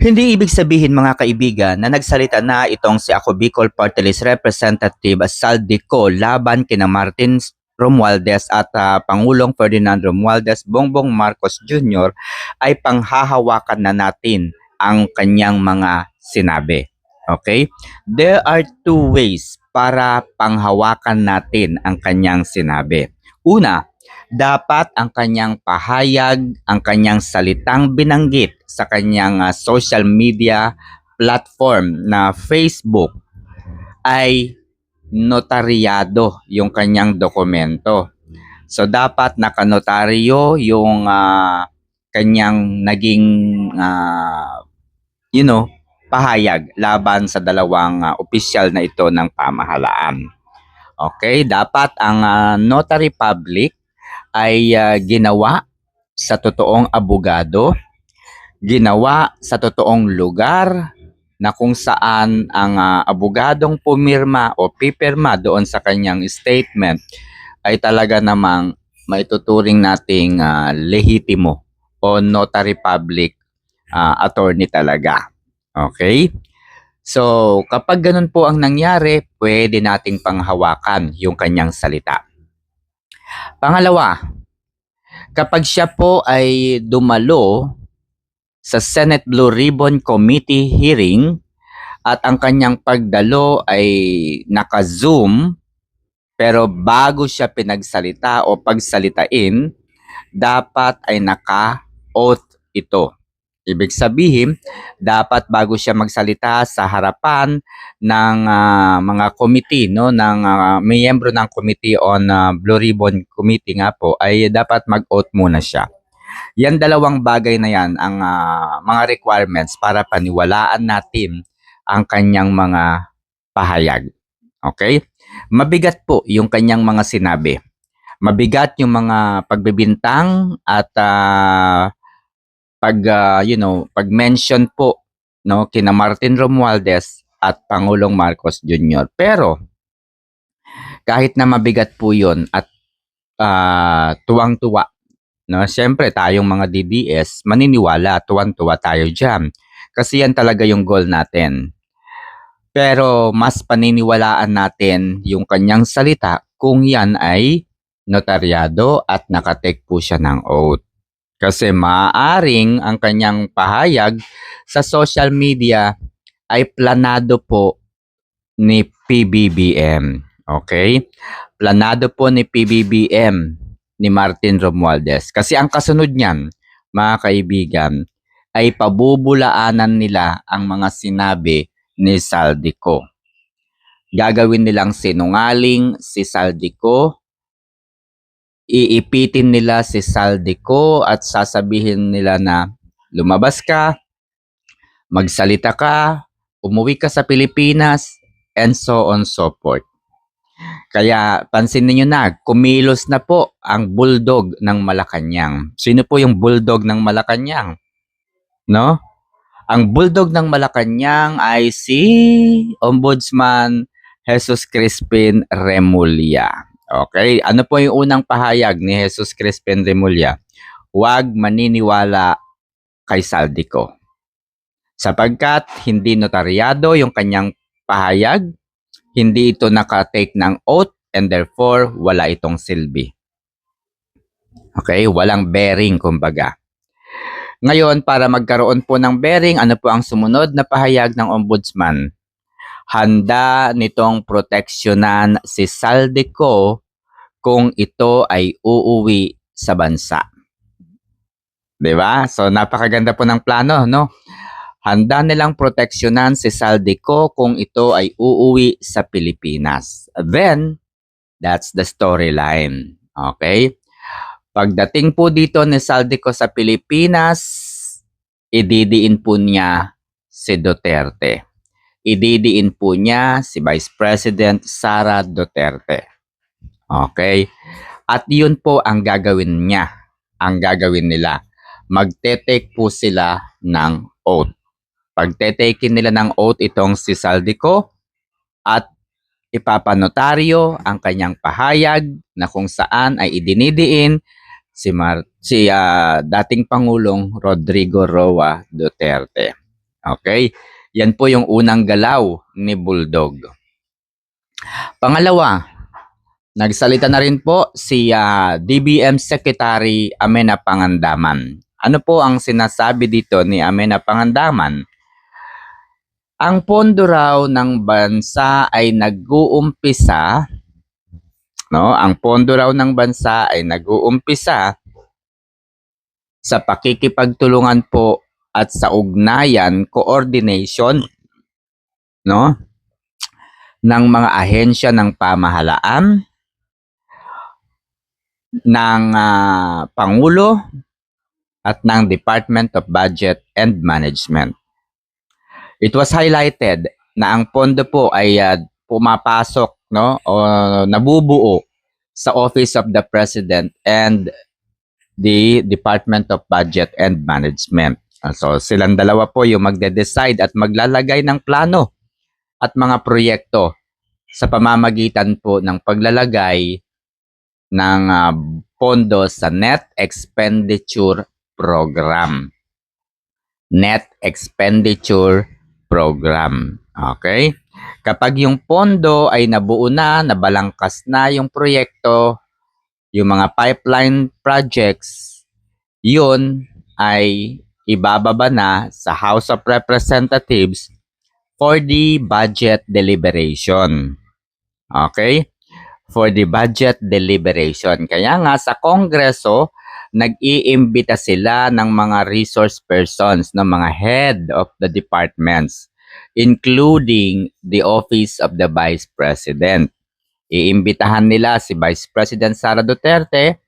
Hindi ibig sabihin mga kaibigan na nagsalita na itong si Ako Bicol Party List Representative Saldico laban kina Martin Romualdez at Pangulong Ferdinand Romualdez Bongbong Marcos Jr. ay panghahawakan na natin ang kanyang mga sinabi. Okay? There are two ways para panghawakan natin ang kanyang sinabi. Una, dapat ang kanyang pahayag, ang kanyang salitang binanggit sa kanyang social media platform na Facebook ay notaryado yung kanyang dokumento. So dapat nakanotaryo yung kanyang naging you know, pahayag laban sa dalawang opisyal na ito ng pamahalaan. Okay, dapat ang notary public ay ginawa sa totoong abogado, ginawa sa totoong lugar na kung saan ang abogadong pumirma o pipirma doon sa kanyang statement ay talaga namang maituturing nating lehitimo o notary public attorney talaga. Okay? So, kapag ganun po ang nangyari, pwede nating panghawakan yung kanyang salita. Pangalawa, kapag siya po ay dumalo sa Senate Blue Ribbon Committee hearing at ang kanyang pagdalo ay naka-Zoom pero bago siya pinagsalita o pagsalitain, dapat ay naka-oath ito. Ibig sabihin, dapat bago siya magsalita sa harapan ng mga committee, no, ng miyembro ng Committee on Blue Ribbon Committee nga po, ay dapat mag-oath muna siya. Yan dalawang bagay na yan ang mga requirements para paniwalaan natin ang kanyang mga pahayag. Okay? Mabigat po yung kanyang mga sinabi. Mabigat yung mga pagbibintang at pag-mention po, no, kina Martin Romualdez at Pangulong Marcos Jr. Pero kahit na mabigat po 'yon at tuwang-tuwa, no, siyempre tayong mga DDS maniniwala, tuwang-tuwa tayo diyan. Kasi yan talaga yung goal natin. Pero mas paniniwalaan natin yung kanyang salita kung yan ay notaryado at nakatake po siya ng oath. Kasi maaaring ang kanyang pahayag sa social media ay planado po ni PBBM. Okay? Planado po ni PBBM ni Martin Romualdez. Kasi ang kasunod niyan, mga kaibigan, ay pabubulaanan nila ang mga sinabi ni Saldico. Gagawin nilang sinungaling si Saldico, iipitin nila si Saldico at sasabihin nila na lumabas ka, magsalita ka, umuwi ka sa Pilipinas, and so on so forth. Kaya pansin niyo na, kumilos na po ang bulldog ng Malacanang. Sino po yung bulldog ng Malacanang? No? Ang bulldog ng Malacanang ay si Ombudsman Jesus Crispin Remulla. Okay, ano po yung unang pahayag ni Jesus Crispin Remulla? Huwag maniniwala kay Saldico. Sapagkat hindi notaryado yung kanyang pahayag, hindi ito nakatake ng oath, and therefore wala itong silbi. Okay, walang bearing kumbaga. Ngayon, para magkaroon po ng bearing, ano po ang sumunod na pahayag ng Ombudsman? Handa nitong proteksyonan si Saldico kung ito ay uuwi sa bansa. 'Di ba? So napakaganda po ng plano, no? Handa nilang proteksyonan si Saldico kung ito ay uuwi sa Pilipinas. Then, that's the storyline. Okay? Pagdating po dito ni Saldico sa Pilipinas, ididiin po niya si Duterte. Ididiin po niya si Vice President Sara Duterte. Okay? At yun po ang gagawin niya. Ang gagawin nila. Magte-take po sila ng oath. Pagte-take nila ng oath itong si Saldico at ipapanotaryo ang kanyang pahayag na kung saan ay idinidiin si dating Pangulong Rodrigo Roa Duterte. Okay? Yan po yung unang galaw ni Bulldog. Pangalawa, nagsalita na rin po si DBM Secretary Amena Pangandaman. Ano po ang sinasabi dito ni Amena Pangandaman? Ang pondo raw ng bansa ay nag-uumpisa, no? Ang pondo raw ng bansa ay nag-uumpisa sa pakikipagtulungan po at sa ugnayan, coordination, no, ng mga ahensya ng pamahalaan, ng Pangulo at ng Department of Budget and Management. It was highlighted na ang pondo po ay pumapasok, no, o nabubuo sa Office of the President and the Department of Budget and Management. So silang dalawa po yung magde-decide at maglalagay ng plano at mga proyekto sa pamamagitan po ng paglalagay ng pondo sa Net Expenditure Program. Net Expenditure Program. Okay? Kapag yung pondo ay nabuo na, nabalangkas na yung proyekto, yung mga pipeline projects, yun ay ibababa na sa House of Representatives for the budget deliberation. Okay? For the budget deliberation. Kaya nga sa Kongreso, nag-iimbita sila ng mga resource persons, ng mga head of the departments, including the Office of the Vice President. Iimbitahan nila si Vice President Sara Duterte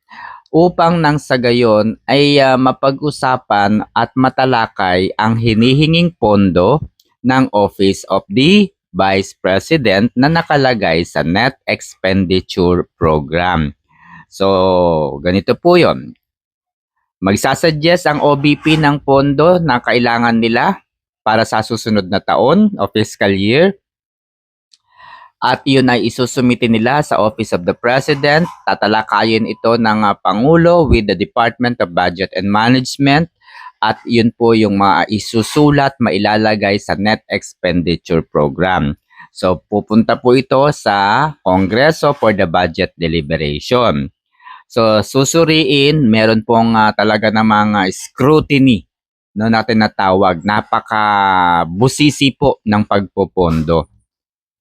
upang nang sa gayon ay mapag-usapan at matalakay ang hinihinging pondo ng Office of the Vice President na nakalagay sa Net Expenditure Program. So, ganito po yon. Magsasuggest ang OBP ng pondo na kailangan nila para sa susunod na taon o fiscal year. At yun ay isusumite nila sa Office of the President. Tatalakayin ito ng Pangulo with the Department of Budget and Management. At yun po yung isusulat, mailalagay sa Net Expenditure Program. So pupunta po ito sa Kongreso for the budget deliberation. So susuriin, meron pong talaga namang scrutiny, no, na tinatawag. Napaka-busisi po ng pagpopondo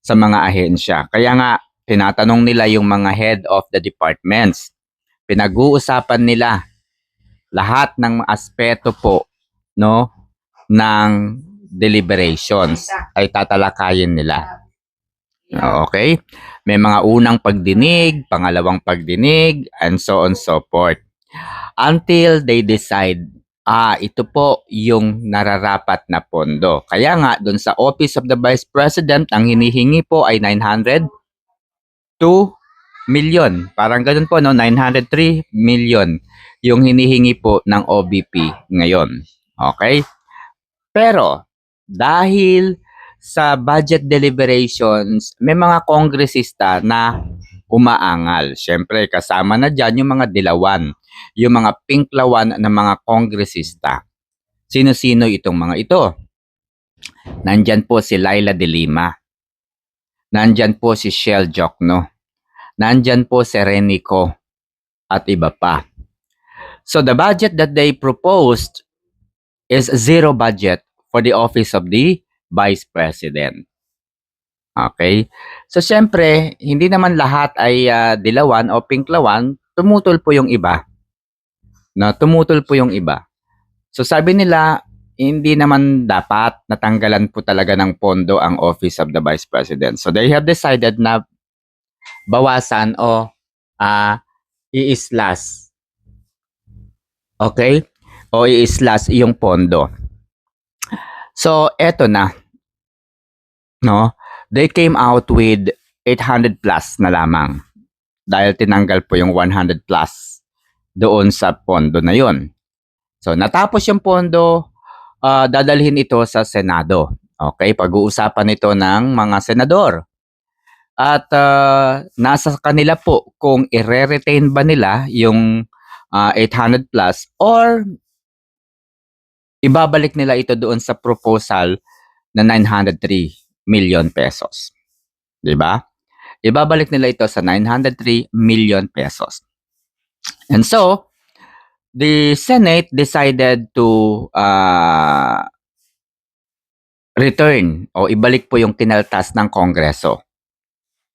sa mga ahensya. Kaya nga, tinatanong nila yung mga head of the departments. Pinag-uusapan nila lahat ng aspeto po, no, ng deliberations ay tatalakayin nila. Okay? May mga unang pagdinig, pangalawang pagdinig, and so on so forth. Until they decide, ito po yung nararapat na pondo. Kaya nga, dun sa Office of the Vice President, ang hinihingi po ay 902 million. Parang ganun po, no? 903 million yung hinihingi po ng OBP ngayon. Okay? Pero, dahil sa budget deliberations, may mga kongresista na umaangal. Siyempre, kasama na dyan yung mga dilawan, yung mga pinklawan ng mga kongresista. Sino-sino itong mga ito? Nandyan po si Laila de Lima. Nandyan po si Shell Jokno. Nandyan po si Renico at iba pa. So the budget that they proposed is zero budget for the Office of the Vice President. Okay? So siyempre, hindi naman lahat ay dilawan o pinklawan, tumutol po yung iba. No, tumutol po yung iba. So sabi nila, hindi naman dapat natanggalan po talaga ng pondo ang Office of the Vice President. So they have decided na bawasan o i-slash. Okay? O i-slash yung pondo. So eto na. No? They came out with 800 plus na lamang. Dahil tinanggal po yung 100 plus doon sa pondo na yon. So natapos yung pondo, dadalhin ito sa Senado. Okay? Pag-uusapan ito ng mga senador. At nasa kanila po kung i-retain ba nila yung 800 plus or ibabalik nila ito doon sa proposal na 903 million pesos. 'Di ba? Ibabalik nila ito sa 903 million pesos. And so, the Senate decided to return o ibalik po yung kinaltas ng Kongreso.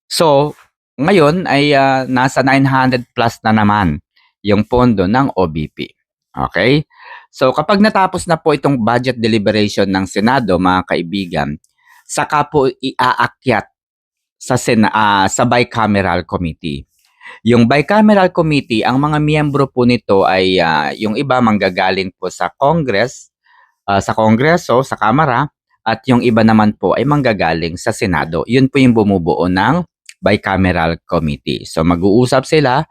So, ngayon ay nasa 900 plus na naman yung pondo ng OBP. Okay? So, kapag natapos na po itong budget deliberation ng Senado, mga kaibigan, saka po iaakyat sa bicameral committee. Yung bicameral committee, ang mga miyembro po nito ay yung iba manggagaling po sa Congress, sa Kongreso, sa Kamara, at yung iba naman po ay manggagaling sa Senado. Yun po yung bumubuo ng bicameral committee. So mag-uusap sila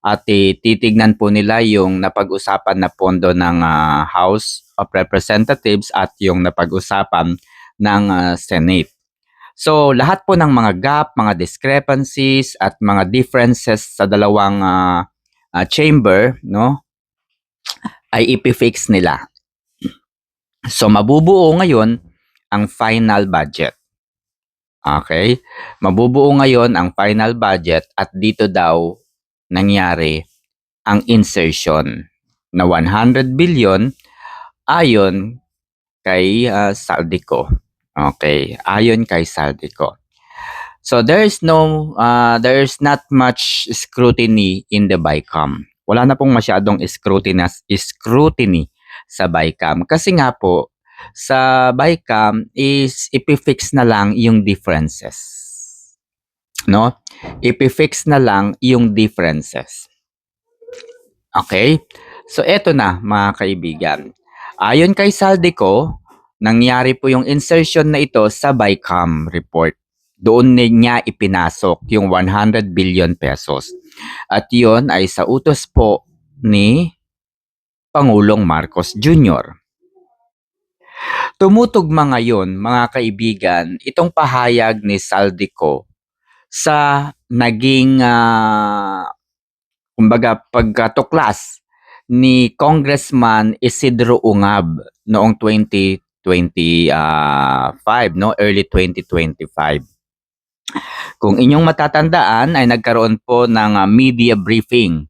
at titignan po nila yung napag-usapan na pondo ng House of Representatives at yung napag-usapan ng Senate. So lahat po ng mga gap, mga discrepancies at mga differences sa dalawang chamber, no, ay ipifix nila. So mabubuo ngayon ang final budget. Okay? Mabubuo ngayon ang final budget at dito daw nangyari ang insertion na 100 billion ayon kay Saldico. Okay, ayon kay Saldico. So there's not much scrutiny in the BICAM. Wala na pong masyadong scrutiny sa BICAM kasi nga po sa BICAM is ipifix na lang yung differences. No? Ipifix na lang yung differences. Okay? So eto na mga kaibigan. Ayon kay Saldico, nangyari po yung insertion na ito sa BICAM report. Doon niya ipinasok yung 100 billion pesos. At yon ay sa utos po ni Pangulong Marcos Jr. Tumutugma ngayon, mga kaibigan, itong pahayag ni Saldico sa naging kumbaga pagkatuklas ni Congressman Isidro Ungab noong 2025, no, early 2025. Kung inyong matatandaan ay nagkaroon po ng media briefing,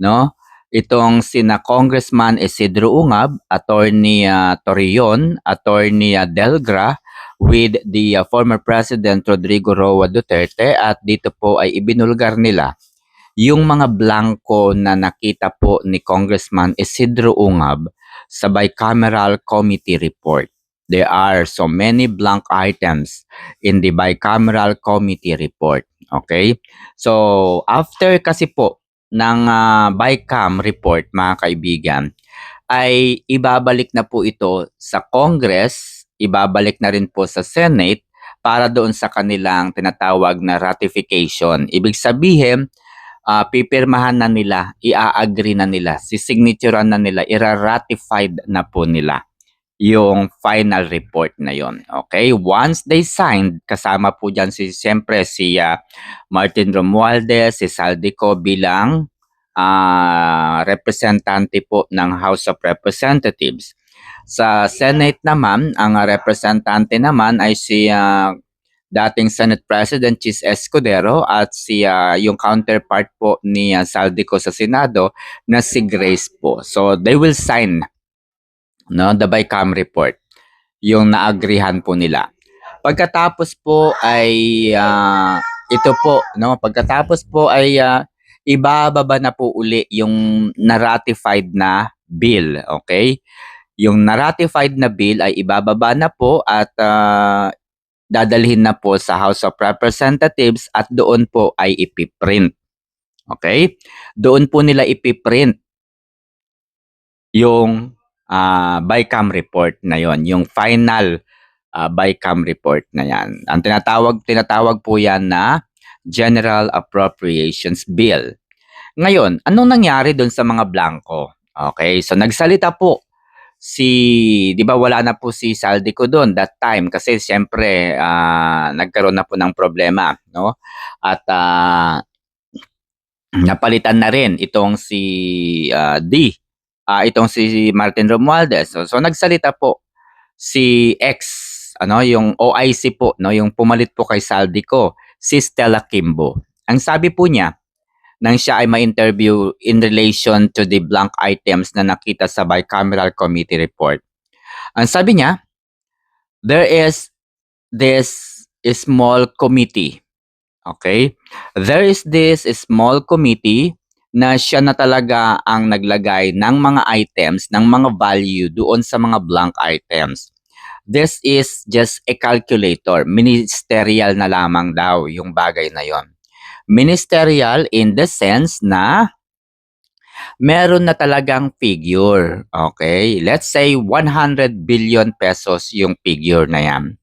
no? Itong sina Congressman Isidro Ungab, Attorney Torreon, Attorney Delgra with the former President Rodrigo Roa Duterte at dito po ay ibinulgar nila yung mga blanco na nakita po ni Congressman Isidro Ungab sa bicameral committee report. There are so many blank items in the bicameral committee report. Okay? So, after kasi po ng BICAM report, mga kaibigan, ay ibabalik na po ito sa Congress, ibabalik na rin po sa Senate para doon sa kanilang tinatawag na ratification. Ibig sabihin, pipirmahan na nila, i-agree na nila, sisignaturean na nila, ira-ratified na po nila yung final report na yon. Okay? Once they signed, kasama po dyan siyempre si Martin Romualdez, si Saldico bilang representante po ng House of Representatives. Sa Senate naman, ang representante naman ay si dating Senate President Chis Escudero at si yung counterpart po ni Saldico sa Senado na si Grace po. So they will sign the BICAM report, yung naagrihan po nila. Pagkatapos po ay ito po, no, pagkatapos po ay ibababa na po uli yung na-ratified na bill, okay? Yung na-ratified na bill ay ibababa na po at dadalhin na po sa House of Representatives at doon po ay ipiprint. Okay? Doon po nila ipiprint yung BICAM report na yon, yung final BICAM report na yan. Ang tinatawag po yan na General Appropriations Bill. Ngayon, anong nangyari doon sa mga blanco? Okay, so nagsalita po di ba wala na po si Saldico doon that time kasi siyempre nagkaroon na po ng problema, no? At napalitan na rin itong si D itong si Martin Romualdez. So nagsalita po si yung OIC po, no, yung pumalit po kay Saldico, si Stella Kimbo. Ang sabi po niya, nang siya ay ma-interview in relation to the blank items na nakita sa bicameral committee report. Ang sabi niya, there is this small committee. Okay? There is this small committee na siya na talaga ang naglagay ng mga items, ng mga value doon sa mga blank items. This is just a calculator. Ministerial na lamang daw yung bagay na yon. Ministerial in the sense na meron na talagang figure. Okay? Let's say 100 billion pesos yung figure na yan.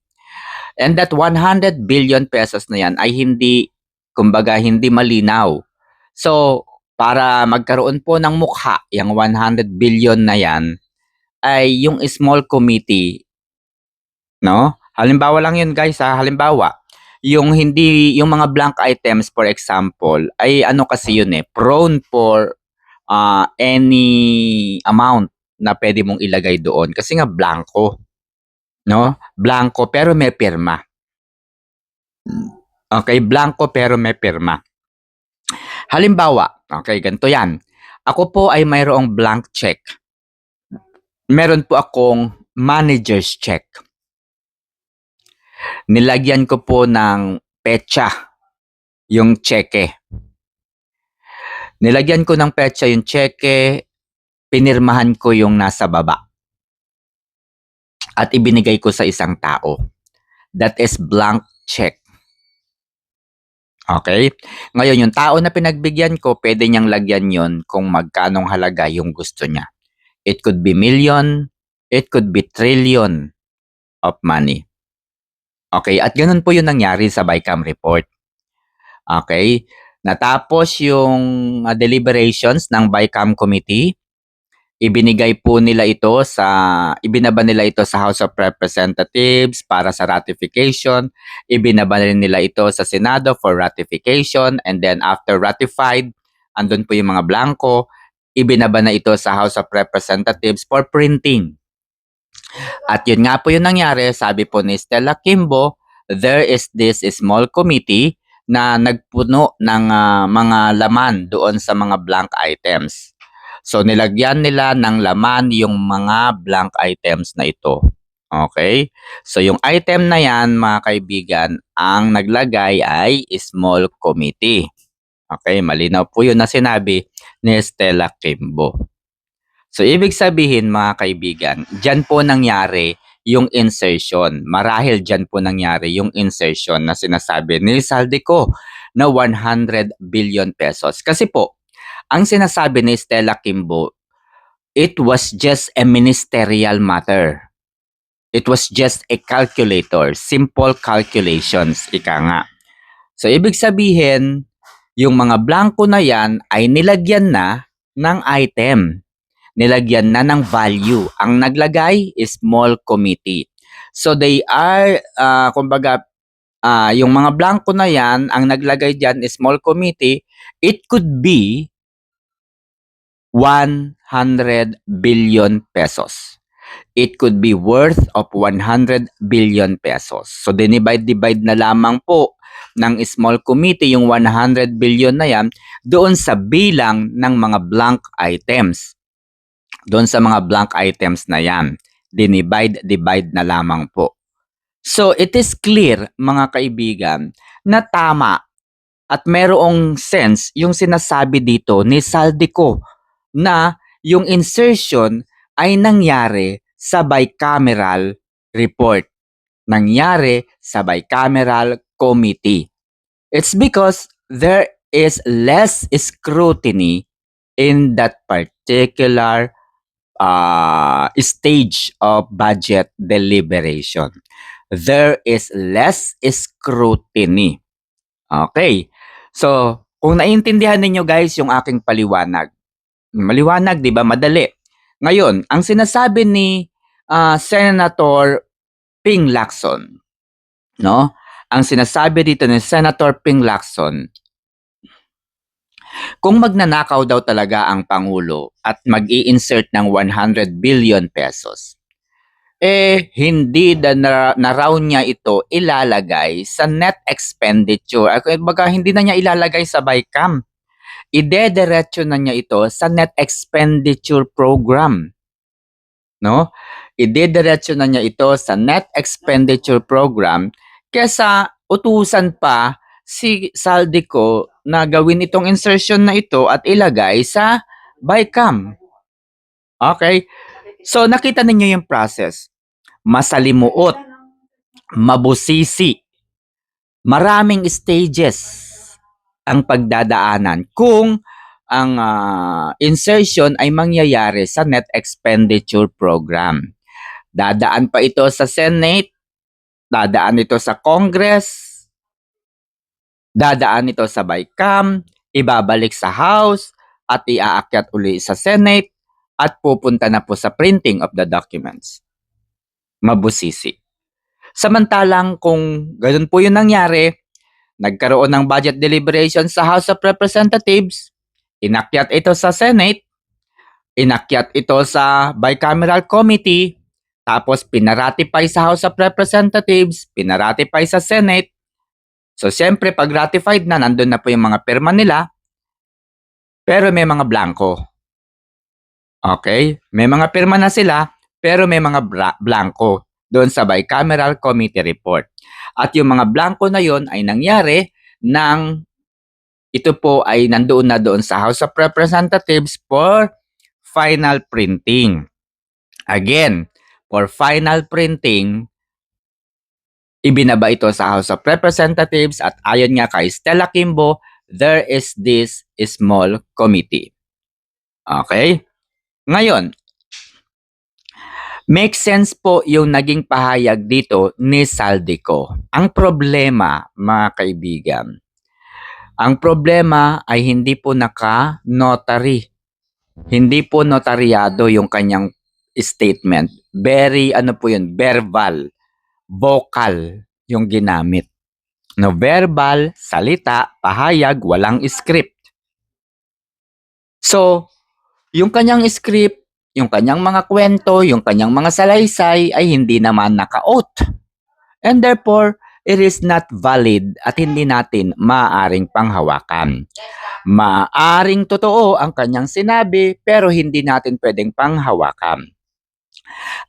And that 100 billion pesos na yan ay hindi, kumbaga, hindi malinaw. So, para magkaroon po ng mukha, yung 100 billion na yan, ay yung small committee, no? Halimbawa lang yun guys ha, halimbawa, yung hindi, yung mga blank items for example, ay ano kasi yun prone for any amount na pwede mong ilagay doon. Kasi nga blanco, no? Blanco pero may pirma. Okay, blanco pero may pirma. Halimbawa, okay, ganito yan. Ako po ay mayroong blank check. Meron po akong manager's check. Nilagyan ko po ng petsa yung cheque. Nilagyan ko ng petsa yung cheque, pinirmahan ko yung nasa baba. At ibinigay ko sa isang tao. That is blank check. Okay? Ngayon, yung tao na pinagbigyan ko, pwede niyang lagyan yon kung magkanong halaga yung gusto niya. It could be million, it could be trillion of money. Okay? At ganun po yung nangyari sa BICAM report. Okay? Natapos yung deliberations ng BICAM committee, ibinaba nila ito sa House of Representatives para sa ratification, ibinaba rin nila ito sa Senado for ratification, and then after ratified, andun po yung mga blanco, ibinaba na ito sa House of Representatives for printing. At yun nga po yung nangyari, sabi po ni Stella Kimbo, there is this small committee na nagpuno ng mga laman doon sa mga blank items. So nilagyan nila ng laman yung mga blank items na ito. Okay? So yung item na yan, mga kaibigan, ang naglagay ay small committee. Okay, malinaw po yun na sinabi ni Stella Kimbo. So ibig sabihin mga kaibigan, dyan po nangyari yung insertion. Marahil dyan po nangyari yung insertion na sinasabi ni Saldico na 100 billion pesos. Kasi po, ang sinasabi ni Stella Kimbo, it was just a ministerial matter. It was just a calculator, simple calculations, ika nga. So ibig sabihin, yung mga blanco na yan ay nilagyan na ng item. Nilagyan na ng value. Ang naglagay is small committee. So they are, yung mga blanco na yan, ang naglagay dyan is small committee, it could be 100 billion pesos. It could be worth of 100 billion pesos. So dinivide-divide na lamang po ng small committee yung 100 billion na yan doon sa bilang ng mga blank items. Doon sa mga blank items na yan. Divide na lamang po. So it is clear mga kaibigan na tama at merong sense yung sinasabi dito ni Saldico na yung insertion ay nangyari sa bicameral report. Nangyari sa bicameral committee. It's because there is less scrutiny in that particular stage of budget deliberation. There is less scrutiny. Okay. So, kung naiintindihan ninyo guys yung aking paliwanag, maliwanag, di ba? Madali. Ngayon, ang sinasabi ni Senator Ping Lacson, no? Ang sinasabi dito ni Senator Ping Lacson, Kung magnanakaw daw talaga ang Pangulo at mag-i-insert ng 100 billion pesos, hindi na raw niya ito ilalagay sa net expenditure. Baga, hindi na niya ilalagay sa BICAM. Idediretso na niya ito sa net expenditure program. No? Idediretso na niya ito sa net expenditure program kesa utusan pa si Saldico na gawin itong insertion na ito at ilagay sa BICAM. Okay? So nakita ninyo yung process. Masalimuot, mabusisi, maraming stages ang pagdadaanan kung ang insertion ay mangyayari sa net expenditure program. Dadaan pa ito sa Senate, dadaan ito sa Congress, dadaan ito sa BICAM, ibabalik sa House, at iaakyat uli sa Senate, at pupunta na po sa printing of the documents. Mabusisi. Samantalang kung ganun po yung nangyari, nagkaroon ng budget deliberation sa House of Representatives, inakyat ito sa Senate, inakyat ito sa bicameral committee, tapos pinaratify sa House of Representatives, pinaratify sa Senate. So siyempre pag ratified na, nandun na po yung mga pirma nila, pero may mga blanco. Okay? May mga pirma na sila, pero may mga blanco doon sa bicameral committee report. At yung mga blanco na yon ay nangyari nang ito po ay nandoon na doon sa House of Representatives for final printing. Again, for final printing, ibinaba ito sa House of Representatives at ayon nga kay Stella Kimbo, there is this small committee. Okay? Ngayon, make sense po yung naging pahayag dito ni Saldico. Ang problema, mga kaibigan, ang problema ay hindi po naka-notary. Hindi po notaryado yung kanyang statement. Very, verbal, vocal yung ginamit. No, verbal, salita, pahayag, walang script. So, yung kanyang script, yung kanyang mga kwento, yung kanyang mga salaysay ay hindi naman naka-oath. And therefore, it is not valid at hindi natin maaaring panghawakan. Maaring totoo ang kanyang sinabi pero hindi natin pwedeng panghawakan.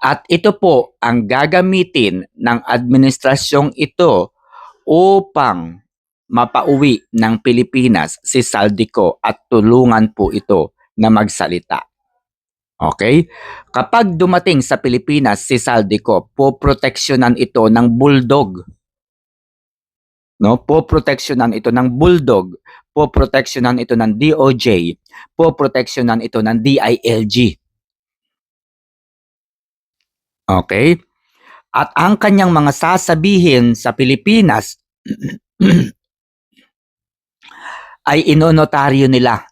At ito po ang gagamitin ng administrasyong ito upang mapauwi ng Pilipinas si Saldico at tulungan po ito na magsalita. Okay? Kapag dumating sa Pilipinas si Saldico, poproteksyonan ito ng bulldog. No? Poproteksyonan ito ng bulldog, poproteksyonan ito ng DOJ, poproteksyonan ito ng DILG. Okay? At ang kanyang mga sasabihin sa Pilipinas ay inonotaryo nila.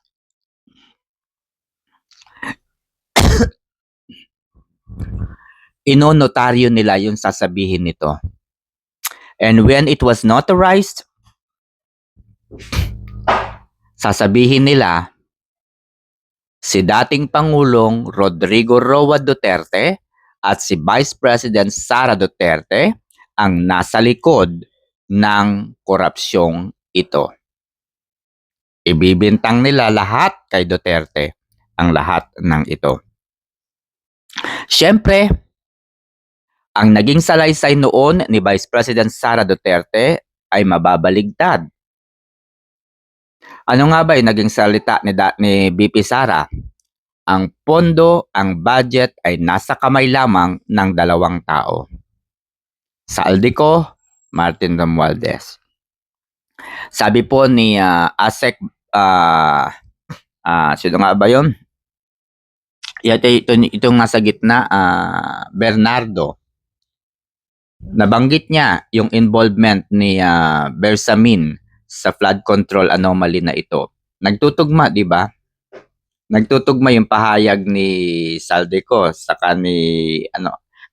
Inonotaryo nila yung sasabihin nito. And when it was notarized, sasabihin nila si dating Pangulong Rodrigo Roa Duterte at si Vice President Sara Duterte ang nasa likod ng korupsyong ito. Ibibintang nila lahat kay Duterte ang lahat ng ito. Siyempre, ang naging salaysay noon ni Vice President Sara Duterte ay mababaligtad. Ano nga ba yung naging salita ni BP Sara? Ang pondo, ang budget ay nasa kamay lamang ng dalawang tao. Saldico, Martin Romualdez. Sabi po ni ASEC, sino nga ba yun? Ito nga sa gitna, Bernardo. Nabanggit niya yung involvement ni Bersamin sa flood control anomaly na ito. Nagtutugma, di ba? Nagtutugma yung pahayag ni Saldico saka ni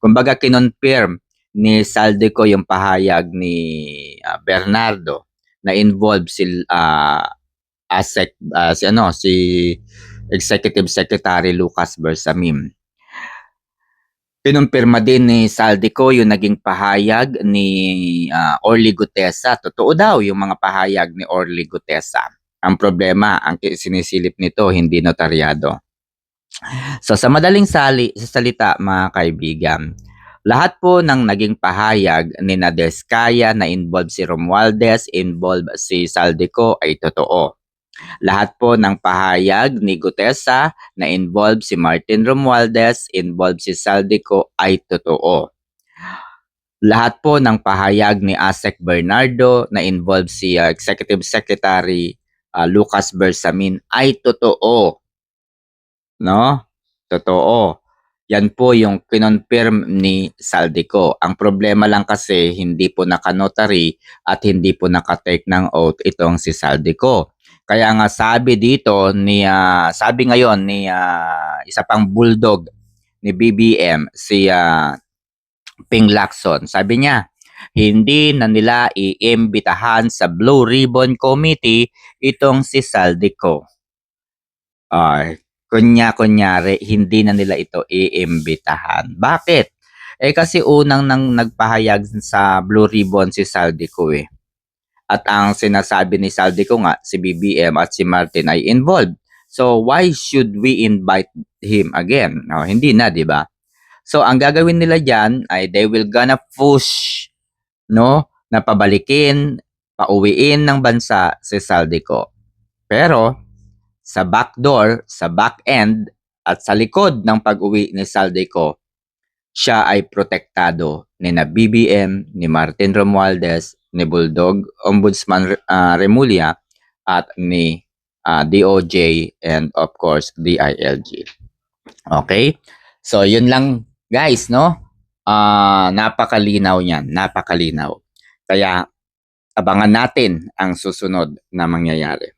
kumbaga kinonfirm ni Saldico yung pahayag ni Bernardo na involved si Executive Secretary Lucas Bersamin. Kinumpirma din ni Saldico yung naging pahayag ni Orly Gutesa. Totoo daw yung mga pahayag ni Orly Gutesa. Ang problema, ang sinisilip nito, hindi notaryado. So sa madaling salita mga kaibigan, lahat po ng naging pahayag ni Nadeskaya na involved si Romualdez, involved si Saldico ay totoo. Lahat po ng pahayag ni Gutesa na involved si Martin Romualdez, involved si Saldico ay totoo. Lahat po ng pahayag ni Asek Bernardo na involved si Executive Secretary Lucas Bersamin ay totoo. No? Totoo. Yan po yung kinonfirm ni Saldico. Ang problema lang kasi hindi po naka-notary at hindi po naka-take ng oath itong si Saldico. Kaya nga sabi dito sabi ngayon ni isa pang bulldog ni BBM si Ping Lacson. Sabi niya, hindi na nila iimbitahan sa Blue Ribbon Committee itong si Saldico. Kunyari, hindi na nila ito iimbitahan. Bakit? Kasi unang nagpahayag sa Blue Ribbon si Saldico eh. At ang sinasabi ni Saldico nga, si BBM at si Martin ay involved. So, why should we invite him again? No, hindi na, di ba? So, ang gagawin nila dyan ay they will gonna push, no, na pabalikin, pauwiin ng bansa si Saldico. Pero, sa back door, sa back end, at sa likod ng pag-uwi ni Saldico, siya ay protektado ni na BBM, ni Martin Romualdez, ni Bulldog, Ombudsman Remulla, at ni DOJ, and of course, DILG. Okay? So, yun lang guys, no? Napakalinaw yan, napakalinaw. Kaya, abangan natin ang susunod na mangyayari.